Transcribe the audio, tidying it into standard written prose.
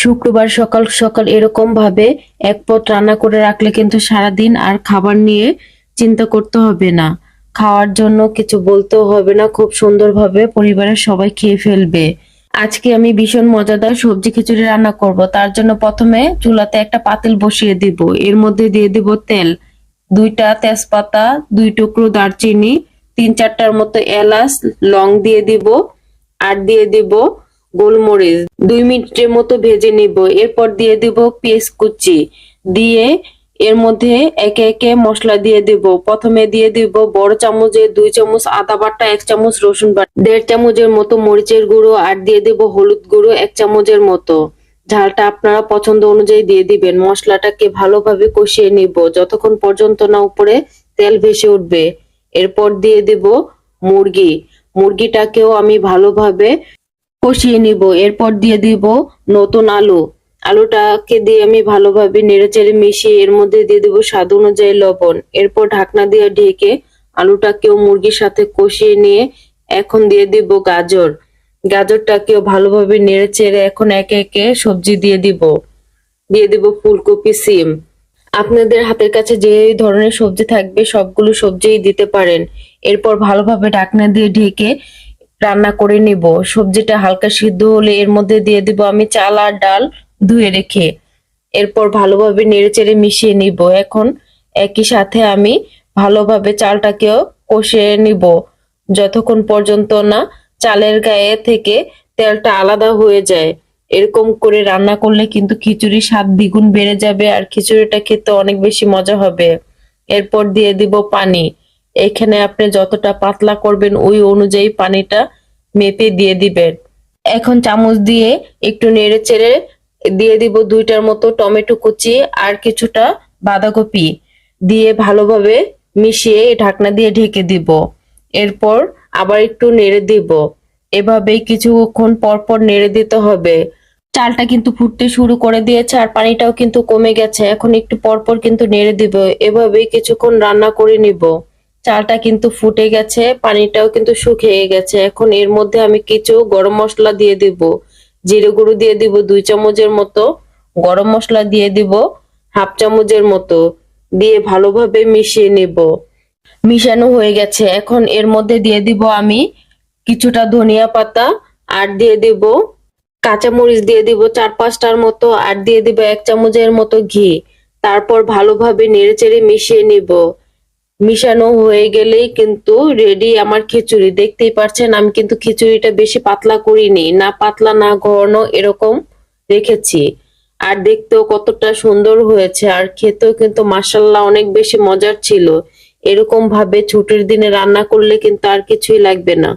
শুক্রবার সকাল সকাল এরকম ভাবে এক পদ রান্না করে রাখলে কিন্তু সারাদিন আর খাবার নিয়ে চিন্তা করতে হবে না। খাওয়ার জন্য কিছু বলতেও হবে না, খুব সুন্দরভাবে পরিবারের সবাই খেয়ে ফেলবে। আজকে আমি ভীষণ মজাদার সবজি খিচুড়ি রান্না করব। তার জন্য প্রথমে চুলাতে একটা পাতিল বসিয়ে দিব, এর মধ্যে দিয়ে দিব তেল, 2টা তেজপাতা, 2 টুকরো দারচিনি, 3-4টার মতো এলাচ, লং দিয়ে দিব, আর দিয়ে দিব গোলমরিচ। 2 মিনিটের মতো ভেজে নিব। এরপর দিয়ে দিব পেঁয়াজ কুচি, দিয়ে এর মধ্যে একে একে মশলা দিয়ে দিব। প্রথমে দিয়ে দিব বড় চামচে 2 চামচ আদা বাটা, 1 চামচ রসুন বাটা, 1.5 চামচের মতো মরিচের গুঁড়ো, আর দিয়ে দিব হলুদ গুঁড়ো 1 চামচের মতো। ঝালটা আপনারা পছন্দ অনুযায়ী দিয়ে দিবেন। মশলাটাকে ভালোভাবে কষিয়ে নিব যতক্ষণ পর্যন্ত না উপরে তেল ভেসে উঠবে। এরপর দিয়ে দিব মুরগিটাকেও আমি ভালোভাবে কষিয়ে নিব। এরপর দিয়ে দিব নতুন আলুটাকে দিয়ে আমি ভালোভাবে নেড়েচেড়ে মিশিয়ে এর মধ্যে দিয়ে দিব স্বাদ অনুযায়ী লবণ। এরপর ঢাকনা দিয়ে ঢেকে আলুটাকেও মুরগির সাথে কষিয়ে নিয়ে এখন দিয়ে দিব গাজরটাকেও ভালোভাবে নেড়েচেড়ে এখন একে একে সবজি দিয়ে দিব ফুলকপি, সিম। আপনাদের হাতের কাছে যে ধরনের সবজি থাকবে সবগুলো সবজিই দিতে পারেন। এরপর ভালোভাবে ঢাকনা দিয়ে ঢেকে রান্না করে নিব। সবজিটা হালকা সিদ্ধ হলে এর মধ্যে দিয়ে দিব আমি চাল আর ডাল ধুয়ে রেখে। এরপর ভালোভাবে নেড়েচেড়ে মিশিয়ে নিব। এখন একই সাথে আমি ভালোভাবে চালটাকেও কষিয়ে নিব যতক্ষণ পর্যন্ত না চালের গায়ে থেকে তেলটা আলাদা হয়ে যায়। এরকম করে রান্না করলে কিন্তু খিচুড়ির স্বাদ দ্বিগুণ বেড়ে যাবে আর খিচুড়িটা খেতে অনেক বেশি মজা হবে। এরপর দিয়ে দিব পানি। এখানে আপনি যতটা পাতলা করবেন ওই অনুযায়ী পানিটা মেপে দিয়ে দিবেন। এখন চামচ দিয়ে একটু নেড়ে চেড়ে দিয়ে দিব 2টার মতো টমেটো কুচি আর কিছুটা বাঁধাকপি দিয়ে ভালোভাবে মিশিয়ে ঢাকনা দিয়ে ঢেকে দিব। এরপর আবার একটু নেড়ে দিব। এভাবেই কিছুক্ষণ পর পর নেড়ে দিতে হবে। চালটা কিন্তু ফুটতে শুরু করে দিয়েছে আর পানিটাও কিন্তু কমে গেছে। এখন একটু পর পর কিন্তু নেড়ে দিব। এভাবেই কিছুক্ষণ রান্না করে নিব। চালটা কিন্তু ফুটে গেছে, পানিটাও কিন্তু শুকিয়ে গেছে। এখন এর মধ্যে আমি কিছু গরম মশলা দিয়ে দিব। জিরে গুঁড়ো দিয়ে দিব 2 চামচের মতো, গরম মশলা দিয়ে দিব 1/2 চামচের মতো, দিয়ে ভালোভাবে মিশিয়ে নিব। মিশানো হয়ে গেছে। এখন এর মধ্যে দিয়ে দিব আমি কিছুটা ধনিয়া পাতা, আর দিয়ে দিব কাঁচামরিচ, দিয়ে দিব 4-5টার মতো, আর দিয়ে দিব 1 চামচের মতো ঘি। তারপর ভালোভাবে নেড়েচেড়ে মিশিয়ে নিব। মিশানো হয়ে গেলেই কিন্তু রেডি আমার খিচুড়ি। দেখতেই পাচ্ছেন আমি কিন্তু খিচুড়িটা বেশি পাতলা করিনি, না পাতলা না ঘন, এরকম রেখেছি। আর দেখতেও কতটা সুন্দর হয়েছে, আর খেতেও কিন্তু মাশাআল্লাহ অনেক বেশি মজার ছিল। এরকম ভাবে ছুটির দিনে রান্না করলে কিন্তু আর কিছুই লাগবে না।